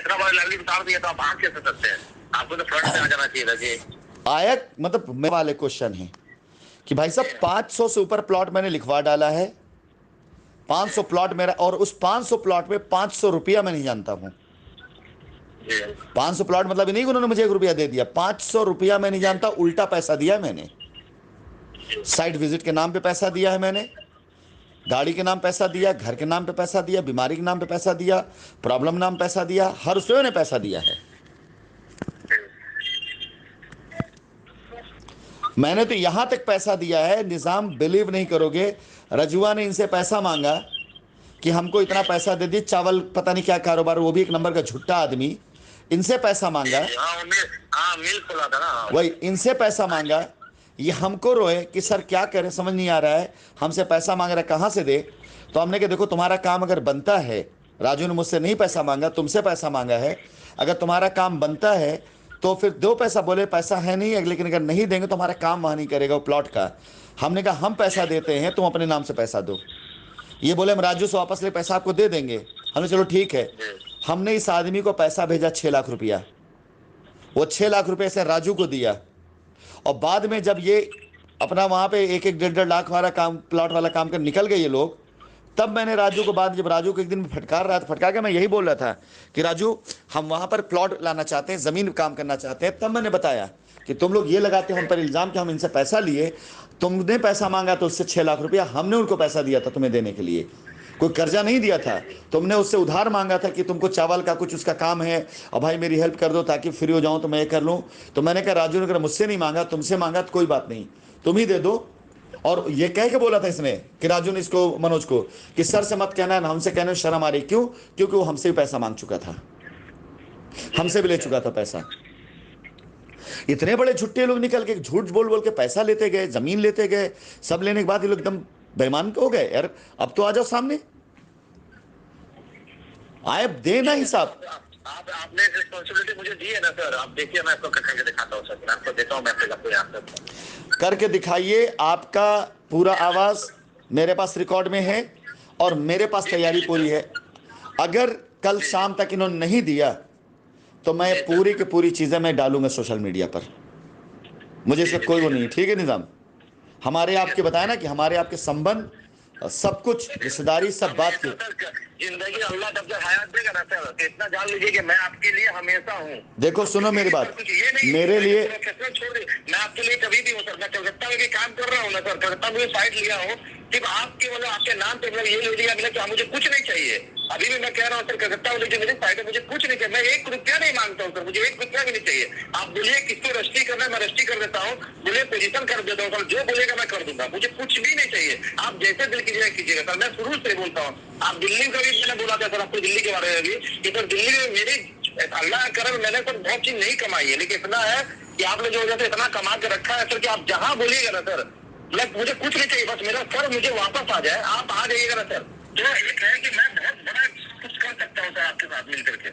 इतना बड़ा लाइवली उतार दिया तो आप आ कैसे सकते हैं? आपको तो फ्रंट में आ जाना चाहिए था जी। आया मतलब मेरे वाले क्वेश्चन है कि भाई साहब 500 से ऊपर प्लॉट मैंने लिखवा डाला है, 500 प्लॉट मेरा, और उस 500 प्लॉट में 500 रुपया मैं नहीं जानता हूं। 500 प्लॉट मतलब नहीं कि उन्होंने मुझे 1 रुपया दे दिया, 500 रुपया मैं नहीं जानता, उल्टा पैसा दिया है मैंने। साइट विजिट के नाम पे पैसा दिया है मैंने, गाड़ी के नाम पैसा दिया, घर के नाम पे पैसा दिया, बीमारी के नाम पे पैसा दिया, प्रॉब्लम नाम पैसा दिया, हर उसमें मैंने पैसा दिया है। मैंने तो यहां तक पैसा दिया है, निजाम बिलीव नहीं करोगे, रजुआ ने इनसे पैसा मांगा कि हमको इतना पैसा दे दिए, चावल पता नहीं क्या कारोबार, वो भी एक नंबर का झुट्टा आदमी, इनसे पैसा मांगा। मिल खोला था ना, वही इनसे पैसा मांगा, ये हमको रोए कि सर क्या करें समझ नहीं आ रहा है, हमसे पैसा मांग रहा है, कहाँ से दे। तो हमने कहा देखो तुम्हारा काम अगर बनता है, राजू ने मुझसे नहीं पैसा मांगा, तुमसे पैसा मांगा है, अगर तुम्हारा काम बनता है तो फिर दो पैसा। बोले पैसा है नहीं, लेकिन अगर नहीं देंगे तो हमारा काम वहाँ नहीं करेगा वो प्लॉट का। हमने कहा हम पैसा देते हैं, तुम अपने नाम से पैसा दो। ये बोले हम राजू से वापस ले पैसा आपको दे देंगे। हमने चलो ठीक है। हमने इस आदमी को पैसा भेजा 6 लाख रुपया, वो 6 लाख रुपये से राजू को दिया, और बाद में जब ये अपना वहाँ पे 1-1, 1.5 लाख वाला काम, प्लॉट वाला काम कर निकल गए ये लोग, तब मैंने राजू को, बाद जब राजू को एक दिन फटकार रहा था, फटकार के मैं यही बोल रहा था कि राजू हम वहाँ पर प्लॉट लाना चाहते हैं, ज़मीन काम करना चाहते हैं, तब मैंने बताया कि तुम लोग ये लगाते हो हम पर इल्ज़ाम कि हम इनसे पैसा लिए, तुमने पैसा मांगा तो उससे 6 लाख रुपया हमने उनको पैसा दिया था तुम्हें देने के लिए, कोई कर्जा नहीं दिया था। तुमने उससे उधार मांगा था कि तुमको चावल का कुछ उसका काम है और भाई मेरी हेल्प कर दो ताकि फ्री हो जाऊं तो मैं ये कर लूं। तो मैंने कहा राजू ने अगर मुझसे नहीं मांगा, तुमसे मांगा तो कोई बात नहीं, तुम ही दे दो। और ये कह के बोला था इसने कि राजू ने इसको, मनोज को, कि सर से मत कहना है, हमसे कहने में शर्म आ रही। क्यों? क्योंकि वो हमसे भी पैसा मांग चुका था, हमसे भी ले चुका था पैसा। इतने बड़े झुट्टे लोग निकल के झूठ बोल बोल के पैसा लेते गए, जमीन लेते गए, सब लेने के बाद ये लोग एकदम बेईमान हो गए। यार अब तो आ जाओ सामने, आए देना हिसाब। आपने रिस्पॉन्सिबिलिटी मुझे दी है ना सर, आप देखिए मैं आपको करके दिखाता हूँ सर, मैं आपको देता हूँ मैसेज आपको यहाँ पर करके दिखाइए। आपका पूरा आवाज मेरे पास रिकॉर्ड में है और मेरे पास तैयारी पूरी है। अगर कल शाम तक इन्होंने नहीं दिया तो मैं पूरी की पूरी चीजें मैं डालूंगा सोशल मीडिया पर, मुझे इसका कोई वो नहीं है। ठीक है निजाम, हमारे आपके बताया ना कि हमारे आपके संबंध सब कुछ, रिश्तेदारी सब बात की। जिंदगी अल्लाह जब तक हयात देगा ना सर, तो इतना जान लीजिए कि मैं आपके लिए हमेशा हूँ। देखो सुनो मेरी बात, मेरे लिए छोड़ दे, मैं आपके लिए कभी भी हूँ सर। मैं कलकत्ता में भी काम कर रहा हूँ ना सर, कलकत्ता में साइट लिया हूँ, सिर्फ आपके मतलब आपके नाम पे मतलब ये ले लिया मैंने कि मुझे कुछ नहीं चाहिए। अभी भी मैं कह रहा हूँ सर, कलकत्ता वाले जो मेरी साइट है मुझे कुछ नहीं चाहिए, मैं 1 रुपया नहीं मांगता हूँ सर, मुझे 1 रुपया भी नहीं चाहिए। आप बोलिए किसको रजिस्ट्री करना है मैं रजिस्ट्री कर देता हूँ, बोलिए पोजीशन कर देता हूँ सर, जो बोलेगा मैं कर दूंगा, मुझे कुछ भी नहीं चाहिए। आप जैसे दिल कीजिएगा सर, मैं शुरू से बोलता हूँ। आप दिल्ली का भी मैंने बोला था सर आपको, दिल्ली के बारे में भी कि सर दिल्ली में मेरी अल्लाह करम मैंने सर बहुत चीज नहीं कमाई है, लेकिन इतना है कि आपने जो वजह से इतना कमा के रखा है सर कि आप जहाँ बोलिएगा ना सर, मुझे कुछ नहीं चाहिए, बस मेरा सर मुझे वापस आ जाए, आप आ जाइएगा ना सर। तो एक है कि मैं बहुत बड़ा कुछ कर सकता हूँ सर आपके साथ मिल करके।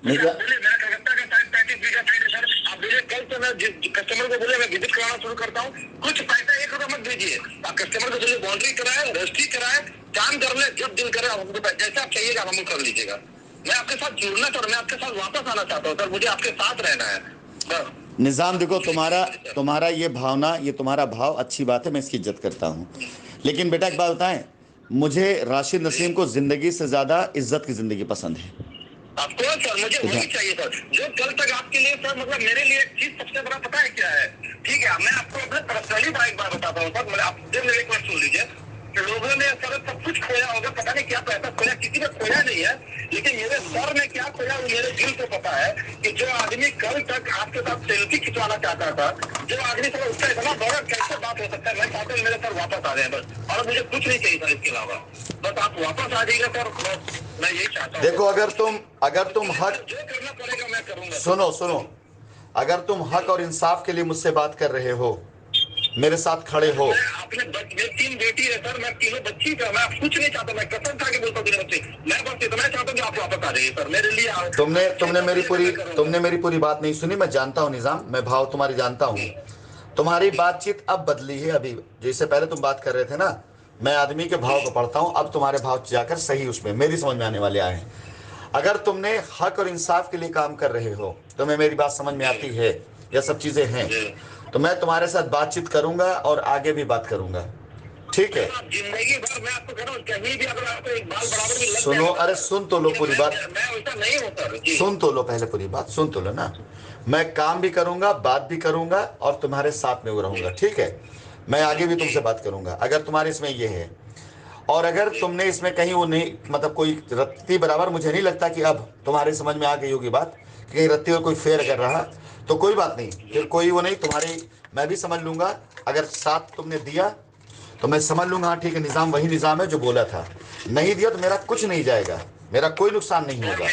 बोले मेरा कलकत्ता का साइड 35 बीघा साइड है सर, आप बोले कल से मैं कस्टमर को बोले मैं विजिट कराना शुरू करता हूँ, कुछ पैसा 1 रुपया मत दीजिए, आप कस्टमर को बोलिए बाउंड्री कराए, रजिस्ट्री कराए, काम कर ले, जब दिल करे आप जैसे आप चाहिएगा हम कर लीजिएगा। मैं आपके साथ जुड़ना सर, मैं आपके साथ वापस आना चाहता हूँ सर, मुझे आपके साथ रहना है बस। निजाम देखो तुम्हारा ये भावना, ये तुम्हारा भाव अच्छी बात है, मैं इसकी इज्जत करता हूँ, लेकिन बेटा एक बात बताएं, मुझे राशिद नसीम को जिंदगी से ज्यादा इज्जत की जिंदगी पसंद है। आपको सर मुझे वही चाहिए सर, जो कल तक आपके लिए सर मतलब मेरे लिए एक चीज सबसे बड़ा पता है क्या है? ठीक है, मैं आपको अपने पर्सनली एक बार बताता हूँ सर, आप मेरे एक बार सुन लीजिए। लोगों ने सर सब कुछ खोया होगा, पता नहीं क्या पैसा खोया, किसी ने खोया नहीं है, लेकिन मेरे सर ने क्या खोया वो मेरे दिल को पता है कि जो आदमी कल तक आपके साथ सेल्फी खिंचवाना चाहता था, जो आदमी सर उसका इतना बड़ा कैसे बात हो सकता है, मैं चाहता हूँ मेरे सर वापस आ जाए बस, और मुझे कुछ नहीं चाहिए सर इसके अलावा, बस आप वापस आ जाइएगा सर, बस मैं यही चाहता हूँ। देखो अगर तुम हक, जो करना पड़ेगा मैं करूंगा। सुनो, अगर तुम हक और इंसाफ के लिए मुझसे बात कर रहे हो, मेरे साथ खड़े हो। आपने 3 बेटी है सर, मैं तीनों बच्ची का, मैं कुछ नहीं चाहता, मैं कसम खा के बोलता हूँ बच्चे, मैं बस इतना चाहता हूँ कि आप वापस आ जाइए सर मेरे लिए। तुमने मेरी पूरी बात नहीं सुनी। मैं जानता हूँ निजाम, मैं भाव तुम्हारी जानता हूँ, तुम्हारी बातचीत अब बदली है। अभी जैसे पहले तुम बात कर रहे थे ना, मैं आदमी के भाव को पढ़ता हूँ, अब तुम्हारे भाव जाकर सही उसमें मेरी समझ में आने वाले आए हैं। अगर तुमने हक और इंसाफ के लिए काम कर रहे हो, तुम्हें मेरी बात समझ में आती है, यह सब चीजें हैं, तो मैं तुम्हारे साथ बातचीत करूंगा और आगे भी बात करूंगा, ठीक है? जिंदगी भर मैं आपको कह रहा हूँ, कहीं भी अगर आपको एक बाल बराबर भी लग सुनो, जाएगा, अरे सुन तो लो पूरी बात, मैं वैसा नहीं हूँ सर जी। सुन तो लो, पहले पूरी बात सुन तो लो ना। मैं काम भी करूंगा, बात भी करूंगा और तुम्हारे साथ में वो रहूंगा, ठीक है? मैं आगे भी तुमसे बात करूंगा अगर तुम्हारे इसमें ये है। और अगर तुमने इसमें कहीं वो नहीं, मतलब कोई रत्ती बराबर, मुझे नहीं लगता कि अब तुम्हारे समझ में आ गई होगी बात कि कहीं रत्ती और कोई फेयर कर रहा, तो कोई बात नहीं, फिर कोई वो नहीं, तुम्हारी मैं भी समझ लूंगा। अगर साथ तुमने दिया तो मैं समझ लूंगा, हाँ ठीक है, निज़ाम वही निज़ाम है जो बोला था। नहीं दिया तो मेरा कुछ नहीं जाएगा, मेरा कोई नुकसान नहीं होगा।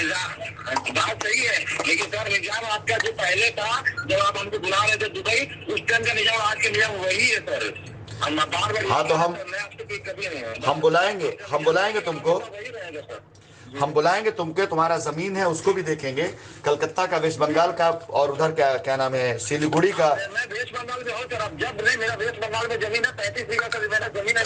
बात सही है, लेकिन सर निजाम आपका जो पहले था, जब आप हमको बुला रहे थे दुबई, उस टाइम का निजाम आज के निजाम वही है सर। हम बार बार, हाँ तो हम बुलाएंगे तुमको, हम बुलाएंगे तुमको, तुम्हारा जमीन है उसको भी देखेंगे, कलकत्ता का, वेस्ट बंगाल का, और उधर क्या क्या नाम है, सिलीगुड़ी का। मैं वेस्ट बंगाल में हूँ सर, अब जब नहीं, मेरा वेस्ट बंगाल में जमीन है 35 बीघा का, मेरा जमीन है,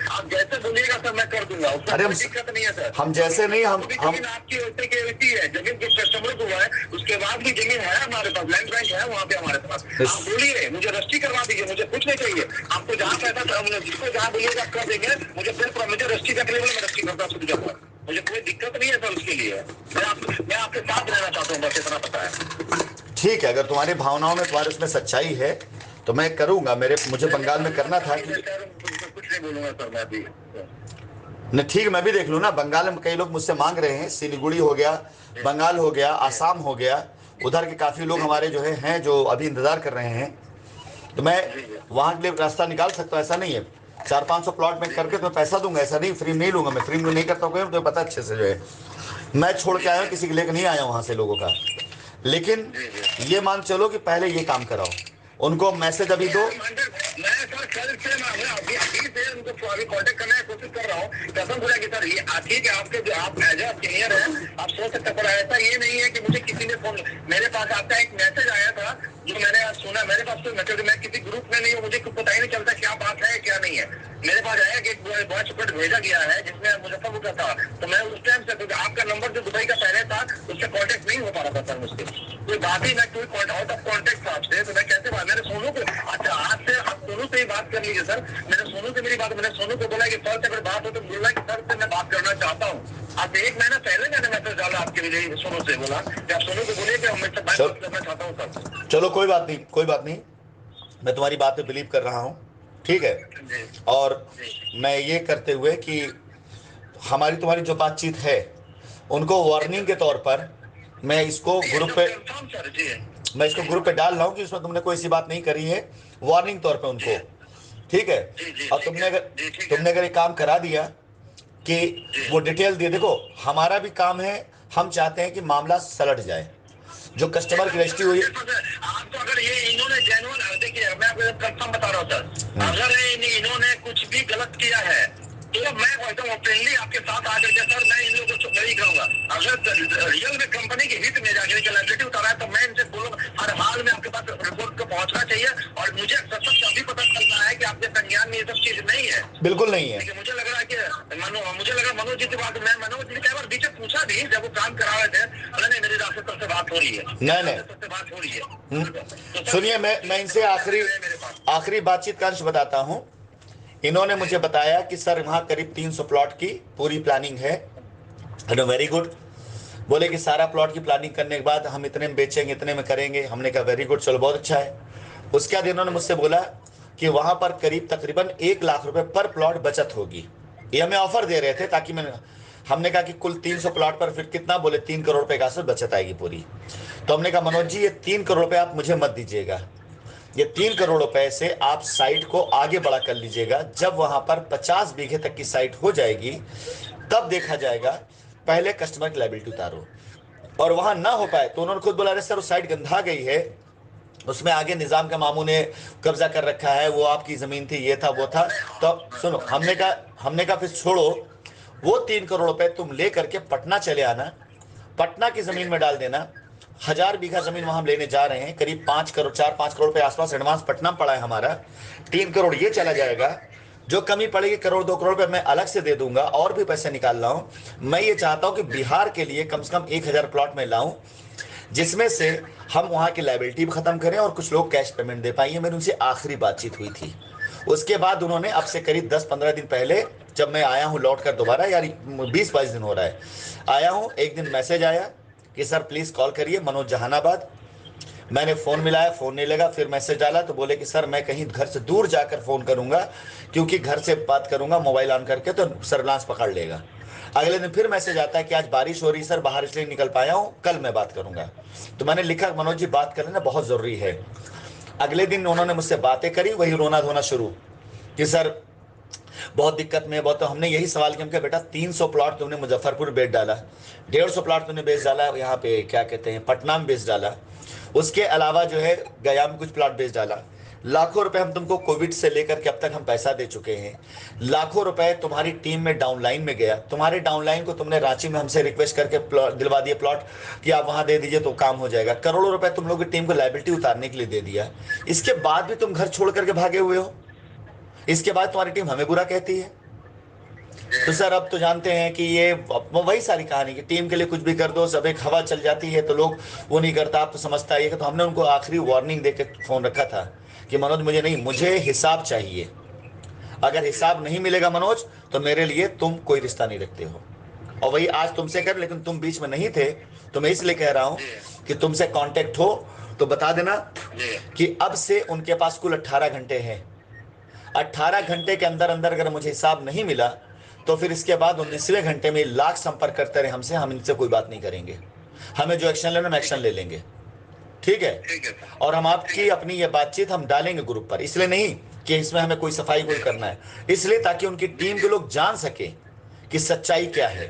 आप जैसे बोलिएगा सर मैं कर दूंगा, अरे कोई दिक्कत नहीं है सर। हम जैसे नहीं, हम जमीन आपकी वैसे की वैसी है, जमीन जो कस्टमर को है उसके बाद भी जमीन है हमारे पास, लैंड बैंक है वहाँ पे हमारे पास। आप बोलिए मुझे रजिस्ट्री करवा दीजिए, मुझे कुछ नहीं चाहिए, आपको जहाँ पैसा, जिसको जहाँ बोलिएगा कर देंगे, मुझे सिर्फ मुझे रजिस्ट्री करने में, मैं रजिस्ट्री करता हूँ, मुझे कोई दिक्कत नहीं है सर उसके लिए। मैं आपके साथ रहना चाहता हूँ, बस इतना पता है। ठीक है, अगर तुम्हारी भावनाओं में, तुम्हारे उसमें सच्चाई है तो मैं करूंगा। मुझे बंगाल में करना था कि कुछ नहीं बोलूंगा सर मैं अभी। नहीं ठीक, मैं भी देख लूँ ना, बंगाल में कई लोग मुझसे मांग रहे हैं, सिलीगुड़ी हो गया, बंगाल हो गया, आसाम हो गया, उधर के काफ़ी लोग हमारे जो हैं जो अभी इंतज़ार कर रहे हैं, तो मैं वहाँ के लिए रास्ता निकाल सकता हूँ। ऐसा नहीं है 400-500 प्लॉट में करके तो मैं पैसा दूंगा, ऐसा नहीं, फ्री नहीं लूंगा, मैं फ्री में नहीं करता हूँ, तो पता अच्छे से जो है मैं छोड़ के आया हूँ, किसी के लेकर नहीं आया वहाँ से लोगों का। लेकिन ये मान चलो कि पहले ये काम कराओ, उनको मैसेज अभी दो। मैं सर कल से अभी से उनको अभी कांटेक्ट करने की कोशिश कर रहा हूँ, कसम खुदा की सर, ये ठीक है, आपके जो आप एज ए सीनियर है आप सोच सकते हैं, पर ऐसा ये नहीं है कि मुझे किसी ने फोन, मेरे पास आपका एक मैसेज आया था जो मैंने आज सुना, मेरे पास कोई मैसेज, मैं किसी ग्रुप में नहीं हूँ, मुझे कुछ पता ही नहीं चलता क्या बात है क्या नहीं है। मेरे पास आया कि एक वॉइस रिकॉर्ड भेजा गया है जिसमें मुजफ्फरपुर का था, तो मैं उस टाइम से, क्योंकि आपका नंबर जो दुबई का पहले था उससे कांटेक्ट नहीं हो पा रहा था सर मुझसे, कोई बात ही, मैं कोई आउट ऑफ कांटेक्ट था आपसे, तो मैं कैसे बात, मैंने सोनू को, अच्छा आज से आप सोनू से ही बात कर लीजिए सर, मैंने सोनू से मेरी बात, मैंने सोनू को बोला कि सर से अगर बात हो तो बोला कि सर से मैं बात करना चाहता हूँ। आप 1 महीना पहले मैंने मैसेज डाला आपके लिए, सोनू से बोला कि आप सोनू को बोलिए कि हम मुझसे बात करना चाहता हूँ सर। चलो कोई बात नहीं, कोई बात नहीं, मैं तुम्हारी बात पे बिलीव कर रहा हूँ, ठीक है। और मैं ये करते हुए कि हमारी तुम्हारी जो बातचीत है उनको वार्निंग के तौर पर मैं इसको ग्रुप पे, मैं इसको ग्रुप पे डाल रहा हूँ कि उसमें तुमने कोई ऐसी बात नहीं करी है, वार्निंग तौर पे उनको, ठीक है। और तुमने अगर एक काम करा दिया कि वो डिटेल दिए, देखो हमारा भी काम है, हम चाहते हैं कि मामला सलट जाए, जो कस्टमर की रजिस्ट्री हुई। आपको अगर ये इन्होंने जेन्युइन, देखिए मैं आपको कंफर्म बता रहा हूँ सर, अगर इन्होंने कुछ भी गलत किया है तो मैं एकदम ओपनली आपके साथ आकर के सर मैं इन लोगों को नहीं करूंगा। अगर रियल में कंपनी के हित में जाकर लाइबिलिटी उतारा है तो मैं इनसे बोलूंगा, हर हाल में आपके पास रिपोर्ट को पहुंचना चाहिए। और मुझे सच अभी पता चलता है कि आपके संज्ञान में ये सब चीज नहीं है, बिल्कुल नहीं है। मुझे लग रहा है कि मुझे लगा मनोज जी की बात, मैं मनोज जी ने कई बार बीच में पूछा भी जब वो काम करा रहे थे, नहीं मेरे रास्ते से बात हो रही है, नहीं सबसे बात हो रही है। सुनिए, मैं इनसे आखिरी बातचीत का अंश बताता हूं। इन्होंने मुझे बताया कि सर वहां करीब 300 प्लॉट की पूरी प्लानिंग है। वेरी गुड, बोले कि सारा प्लॉट की प्लानिंग करने के बाद हम इतने में बेचेंगे, इतने में करेंगे। हमने कहा वेरी गुड, चलो बहुत अच्छा है। उसके बाद इन्होंने मुझसे बोला कि वहां पर करीब तकरीबन 1 लाख रुपए पर प्लॉट बचत होगी। ये हमें ऑफर दे रहे थे ताकि हमने कहा कि कुल 300 प्लॉट पर फिर कितना, बोले 3 करोड़ रुपए का आसपास बचत आएगी पूरी। तो हमने कहा मनोज जी ये 3 करोड़ रुपए आप मुझे मत दीजिएगा, ये 3 करोड़ रुपए से आप साइट को आगे बढ़ा कर लीजिएगा। जब वहां पर 50 बीघे तक की साइट हो जाएगी तब देखा जाएगा, पहले कस्टमर की लायबिलिटी उतारो। और वहां ना हो पाए तो उन्होंने खुद बोला, अरे सर वो साइट गंधा गई है, उसमें आगे निजाम का मामू ने कब्जा कर रखा है, वो आपकी जमीन थी, ये था वो था। तो सुनो, हमने कहा फिर छोड़ो, वो 3 करोड़ रुपए तुम ले करके पटना चले आना, पटना की जमीन में डाल देना। 1000 बीघा जमीन वहां हम लेने जा रहे हैं, करीब 4-5 करोड़ रुपए आसपास एडवांस पटना पड़ा है हमारा। 3 करोड़ ये चला जाएगा, जो कमी पड़ेगी 1-2 करोड़ रुपए मैं अलग से दे दूंगा, और भी पैसे निकाल रहा हूं। मैं ये चाहता हूं कि बिहार के लिए कम से कम 1000 प्लॉट में लाऊं, जिसमें से हम वहां की लायबिलिटी भी खत्म करें और कुछ लोग कैश पेमेंट दे पाएंगे। मेरी उनसे आखिरी बातचीत हुई थी। उसके बाद उन्होंने, अब से करीब 10-15 दिन पहले जब मैं आया हूं लौट कर दोबारा, यार 20-22 दिन हो रहा है आया हूं, एक दिन मैसेज आया कि सर प्लीज कॉल करिए मनोज जहानाबाद। मैंने फोन मिलाया, फोन नहीं लगा। फिर मैसेज डाला तो बोले कि सर मैं कहीं घर से दूर जाकर फोन करूंगा, क्योंकि घर से बात करूंगा मोबाइल ऑन करके तो सर्विलांस पकड़ लेगा। अगले दिन फिर मैसेज आता है कि आज बारिश हो रही सर, बाहर इसलिए निकल पाया हूं, कल मैं बात करूंगा। तो मैंने लिखा मनोज जी बात कर लेना, बहुत जरूरी है। अगले दिन उन्होंने मुझसे बातें करी, वही रोना धोना शुरू कि सर बहुत दिक्कत में है बहुत। तो हमने यही सवाल किया, बेटा 300 प्लॉट तुमने मुजफ्फरपुर बेच डाला, 150 प्लॉट तुमने बेच डाला यहाँ पे क्या कहते हैं पटना में बेच डाला, उसके अलावा जो है गया में कुछ प्लॉट बेच डाला। लाखों रुपए हम तुमको कोविड से लेकर के अब तक हम पैसा दे चुके हैं। लाखों रुपए तुम्हारी टीम में डाउनलाइन में गया, तुम्हारे डाउनलाइन को तुमने रांची में हमसे रिक्वेस्ट करके दिलवा दिए प्लॉट कि आप वहां दे दीजिए तो काम हो जाएगा। करोड़ों रुपए तुम लोग की टीम को लायबिलिटी उतारने के लिए दे दिया। इसके बाद भी तुम घर छोड़ करके भागे हुए हो। इसके बाद तुम्हारी टीम हमें बुरा कहती है। तो सर अब तो जानते हैं कि ये वही सारी कहानी कि टीम के लिए कुछ भी कर दो, सब एक हवा चल जाती है तो लोग वो नहीं करता, आप तो समझता है। तो हमने उनको आखिरी वार्निंग देके फोन रखा था कि मनोज मुझे नहीं, मुझे हिसाब चाहिए। अगर हिसाब नहीं मिलेगा मनोज तो मेरे लिए तुम कोई रिश्ता नहीं रखते हो। और वही आज तुमसे कर, लेकिन तुम बीच में नहीं थे तो मैं इसलिए कह रहा हूं कि तुमसे कांटेक्ट हो तो बता देना कि अब से उनके पास कुल 18 घंटे हैं। 18 घंटे के अंदर अंदर अगर मुझे हिसाब नहीं मिला तो फिर इसके बाद 19वें घंटे में लाख संपर्क करते रहे हमसे, हम इनसे कोई बात नहीं करेंगे। हमें जो एक्शन लेना हम एक्शन ले लेंगे, ठीक है। और हम आपकी अपनी ये बातचीत हम डालेंगे ग्रुप पर, इसलिए नहीं कि इसमें हमें कोई सफाई कोई करना है, इसलिए ताकि उनकी टीम के लोग जान सके कि सच्चाई क्या है।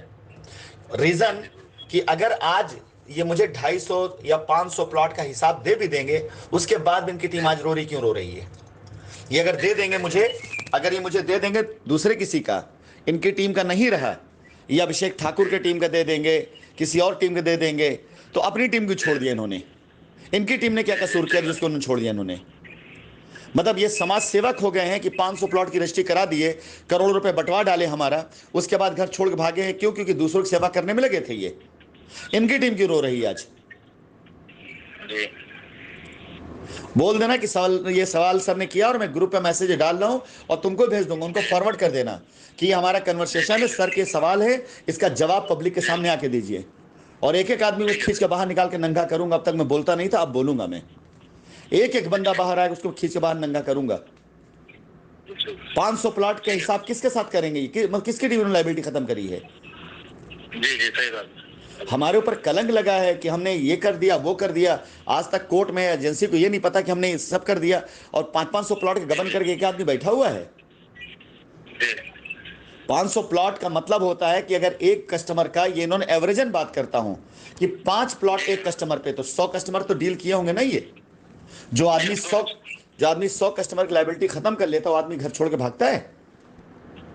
रीजन कि अगर आज ये मुझे 250 या 500 प्लॉट का हिसाब दे भी देंगे, उसके बाद भी इनकी टीम आज रो रही क्यों रो रही है। ये अगर दे देंगे मुझे, अगर ये मुझे दे देंगे दूसरे किसी का, इनकी टीम का नहीं रहा, ये अभिषेक ठाकुर के टीम का दे देंगे, किसी और टीम का दे देंगे, तो अपनी टीम को छोड़ दिया इन्होंने। इनकी टीम ने क्या कसूर किया जिसको उन्होंने छोड़ दिया इन्होंने। मतलब ये समाज सेवक हो गए हैं कि 500 प्लॉट की रजिस्ट्री करा दिए, करोड़ रुपए बंटवा डाले हमारा, उसके बाद घर छोड़ के भागे हैं। क्यों? क्योंकि दूसरों की सेवा करने में लगे थे। ये इनकी टीम क्यों रो रही है आज? बोल देना कि ये सवाल सर ने किया और मैं ग्रुप पे मैसेज डाल रहा हूं और तुमको भेज दूंगा, उनको फॉरवर्ड कर देना कि हमारा कन्वर्सेशन है, सर के सवाल है, इसका जवाब पब्लिक के सामने आके दीजिए। और एक एक आदमी को खींच के बाहर निकाल के नंगा करूंगा। अब तक मैं बोलता नहीं था, अब बोलूंगा मैं। एक एक बंदा बाहर आएगा उसको खींच के बाहर नंगा करूंगा। 500 प्लॉट के हिसाब किसके साथ करेंगे? किसकी टीम ने लायबिलिटी खत्म करी है? जी सही बात। हमारे ऊपर कलंक लगा है कि हमने ये कर दिया वो कर दिया। आज तक कोर्ट में एजेंसी को ये नहीं पता कि हमने सब कर दिया, और 500 प्लॉट के गबन करके एक आदमी बैठा हुआ है। 500 प्लॉट का मतलब होता है कि अगर एक कस्टमर का, ये इन्होंने एवरेजन बात करता हूं कि 5 प्लॉट एक कस्टमर पे, तो 100 कस्टमर तो डील किए होंगे ना। ये जो आदमी 100 कस्टमर की लायबिलिटी खत्म कर लेता है, वो आदमी घर छोड़ के भागता है?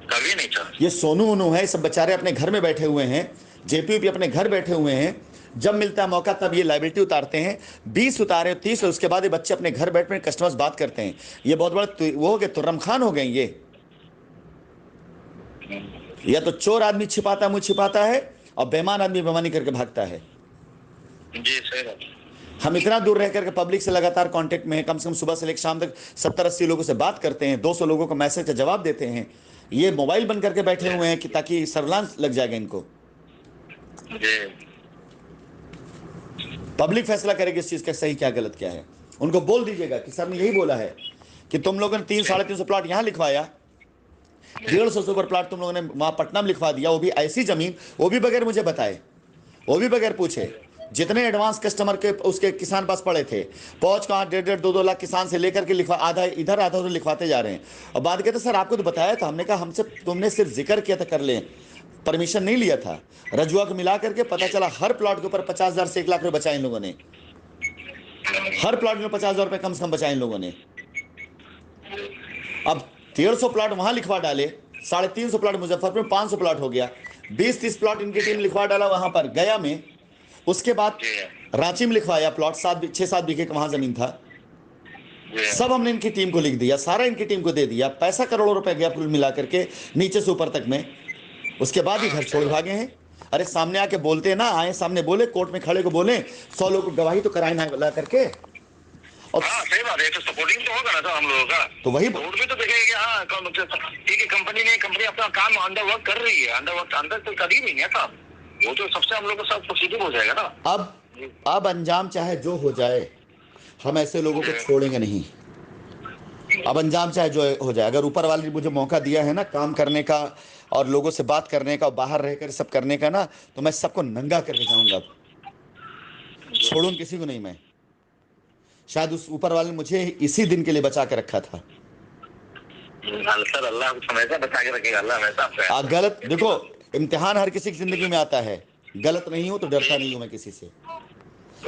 कभी नहीं था। ये सोनू उनू है, सब बेचारे अपने घर में बैठे हुए हैं, जेपी अपने घर बैठे हुए हैं। जब मिलता है मौका तब ये लायबिलिटी उतारते हैं। 20 उतारे, 30, और उसके बाद ये बच्चे अपने घर बैठ में कस्टमर्स बात करते हैं। ये बहुत बड़ा वो हो गए, तुर्रम खान हो गए ये। या तो चोर आदमी छिपाता मुंह छिपाता है, और बेईमान आदमी बेईमानी करके भागता है। जी सही बात। हम इतना दूर रह करके पब्लिक से लगातार कांटेक्ट में है, कम से कम सुबह से लेकर शाम तक 70-80 लोगों से बात करते हैं, 200 लोगों को मैसेज का जवाब देते हैं। ये मोबाइल बंद करके बैठे हुए हैं कि ताकि सर्विलांस लग जाएगा इनको। पब्लिक फैसला करेगी इस चीज का सही क्या गलत क्या है। उनको बोल दीजिएगा कि सर ने यही बोला है कि तुम लोगों ने 300-350 प्लॉट यहां लिखवाया, 150 से ऊपर प्लॉट तुम लोगों ने वहां पटना में लिखवा दिया, वो भी ऐसी जमीन, वो भी बगैर मुझे बताए, वो भी बगैर पूछे। जितने एडवांस कस्टमर के उसके किसान पास पड़े थे, पहुंच कहाँ 1.5 2 लाख किसान से लेकर के लिखवा, आधा इधर आधा उधर लिखवाते जा रहे हैं। और बाद कहते सर आपको तो बताया था। हमने कहा हमसे तुमने सिर्फ जिक्र किया था कर लें, परमिशन नहीं लिया था। रजुआ को मिला करके पता चला हर प्लॉट के ऊपर 50,000 से 1 लाख रुपए बचाए इन लोगों ने। हर प्लॉट में 50,000 रुपए कम से कम बचाए इन लोगों ने। अब 150 प्लॉट वहां लिखवा डाले, 350 प्लॉट मुजफ्फरपुर में, 500 प्लॉट हो गया। 20-30 प्लॉट इनकी टीम लिखवा डाला वहां पर गया में। उसके बाद रांची में लिखवाया प्लॉट 6-7 बीघे का वहां जमीन था। जी। सब हमने इनकी टीम को लिख दिया, सारा इनकी टीम को दे दिया, पैसा करोड़ों रुपए गया कुल मिला करके नीचे से ऊपर तक में। उसके बाद ही घर छोड़ भागे हैं। अरे सामने आके बोलते ना, आए सामने बोले, कोर्ट में खड़े को बोले, 100 लोग को गवाही तो कराए ना ला करके। और हाँ सही बात है, तो सपोर्टिंग तो होगा ना सर हम लोगों का। तो वही कोर्ट भी तो देखेंगे कि हाँ ठीक है, कंपनी अपना काम अंडर वर्क कर रही है, अंडर तो कर ही नहीं है काम, वो तो सबसे हम लोग को सब पॉजिटिव हो जाएगा ना। अब अंजाम चाहे जो हो जाए, हम ऐसे लोगों को छोड़ेंगे नहीं। अब अंजाम चाहे जो हो जाए, अगर ऊपर वाले ने मुझे मौका दिया है ना काम करने का और लोगों से बात करने का, बाहर रहकर सब करने का ना, तो मैं सबको नंगा करके जाऊंगा। अब छोड़ूंगा किसी को नहीं मैं। शायद उस ऊपर वाले ने मुझे इसी दिन के लिए बचा के रखा था। सर अल्लाह हमेशा बचा के रखेगा, अल्लाह हमेशा। गलत देखो, इम्तिहान हर किसी की जिंदगी में आता है, गलत नहीं हो तो डरता नहीं हूं मैं किसी से।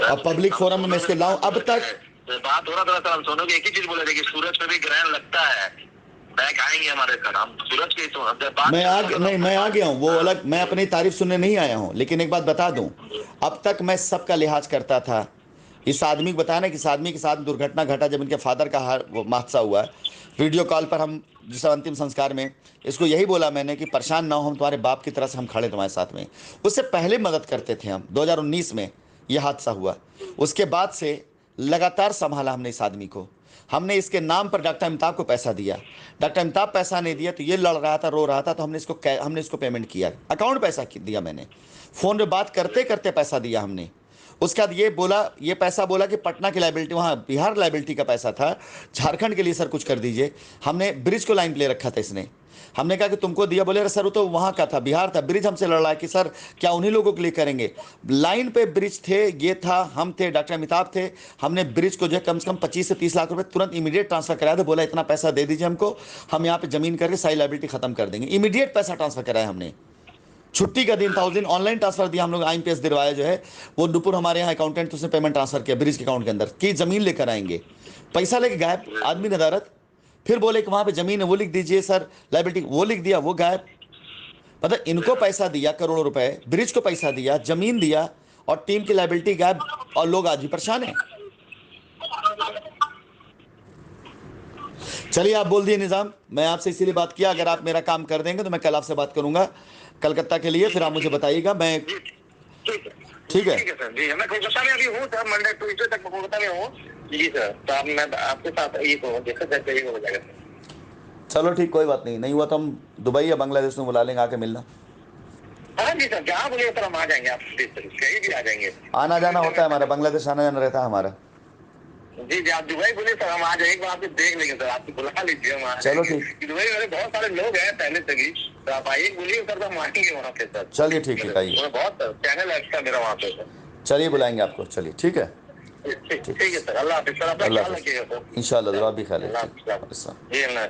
अब पब्लिक फोरम में मैं इसके लाऊं। अब तक बात हो रहा था सर, हम सोनू की एक ही चीज बोले थे कि सूरज पे भी ग्रहण लगता है, बैक आएंगे हमारे सर, हम सूरज के मैं आ गया हूँ, वो अलग, मैं अपनी तारीफ सुनने नहीं आया हूँ। लेकिन एक बात बता दूं, अब तक मैं सबका लिहाज करता था। इस आदमी को बताया ना कि इस आदमी के साथ दुर्घटना घटा जब इनके फादर का हादसा हुआ, वीडियो कॉल पर हम जिस अंतिम संस्कार में, इसको यही बोला मैंने कि परेशान ना हो, हम तुम्हारे बाप की तरह से हम खड़े तुम्हारे साथ में। उससे पहले मदद करते थे हम, 2019 में यह हादसा हुआ, उसके बाद से लगातार संभाला हमने इस आदमी को। हमने इसके नाम पर डॉक्टर अमिताभ को पैसा दिया, डॉक्टर अमिताभ पैसा नहीं दिया तो ये लड़ रहा था, रो रहा था, तो हमने इसको पेमेंट किया, अकाउंट पैसा दिया मैंने, फ़ोन पे बात करते करते पैसा दिया हमने। उसके बाद ये पैसा बोला कि पटना की लाइबिलिटी, वहाँ बिहार लाइबिलिटी का पैसा था, झारखंड के लिए सर कुछ कर दीजिए। हमने ब्रिज को लाइन पे ले रखा था इसने, हमने कहा कि तुमको दिया, बोले सर वो तो वहाँ का था, बिहार था, ब्रिज हमसे लड़ रहा है कि सर क्या उन्हीं लोगों के लिए करेंगे। लाइन पे ब्रिज थे, ये था, हम थे, डॉक्टर अमिताभ थे। हमने ब्रिज को जो है कम से कम 25 से 30 लाख रुपए तुरंत इमीडिएट ट्रांसफर कराया था। बोला इतना पैसा दे दीजिए हमको, हम यहाँ पे जमीन करके सारी लाइबिलिटी खत्म कर देंगे। इमीडिएट पैसा ट्रांसफर कराया हमने, छुट्टी का दिन था उस दिन, ऑनलाइन ट्रांसफर दिया हम लोग। IMPS दिलवाया जो है वो नुपुर हमारे यहाँ अकाउंटेंट, उसने पेमेंट ट्रांसफर किया ब्रिज के अकाउंट के अंदर कि जमीन लेकर आएंगे। पैसा लेके गायब आदमी नदारत। फिर बोले कि वहाँ पे जमीन है वो लिख दीजिए सर, लाइबिलिटी वो लिख दिया, वो गायब। मतलब इनको पैसा दिया करोड़ों रुपए, ब्रिज को पैसा दिया, जमीन दिया, और टीम की लाइबिलिटी गायब, और लोग आज भी परेशान हैं। चलिए आप बोल दिए निजाम, मैं आपसे इसीलिए बात किया, अगर आप मेरा काम कर देंगे तो मैं कल आपसे बात करूंगा कलकत्ता के लिए, फिर आप मुझे बताइएगा। मैं ठीक है सर जी, मैं कोलकाता में अभी हूँ सर, मंडे ट्यूजडे तक मैं कोलकाता में हूँ जी सर। तो अब मैं आपके साथ ये देखा जाए हो जाएगा सर। चलो ठीक, कोई बात नहीं, नहीं हुआ तो हम दुबई या बांग्लादेश में बुला लेंगे, आके मिलना। हाँ जी सर, जहाँ बोलिए सर हम आ जाएंगे, आप कहीं भी आ जाएंगे। आना जाना होता है हमारा, बांग्लादेश आना जाना रहता है हमारा। जी जी, आप दुबई बोले सर हम आ जाएंगे, एक बार आपको देख लेंगे सर, आपको बुला लीजिए हम आ चलो जाएंगे। ठीक। दुबई में बहुत सारे लोग हैं पहले से ही, तो आप आइए बोलिए सर, तो हम आएंगे वहाँ पे सर। चलिए ठीक आइए, बहुत चैनल है मेरा वहाँ पे सर। चलिए बुलाएंगे आपको, चलिए ठीक है, ठीक है सर, अल्लाह हाफिज़ सर, अपना ख्याल रखिएगा सर। इंशाल्लाह, दुआ भी ख्याल जी अल्लाह।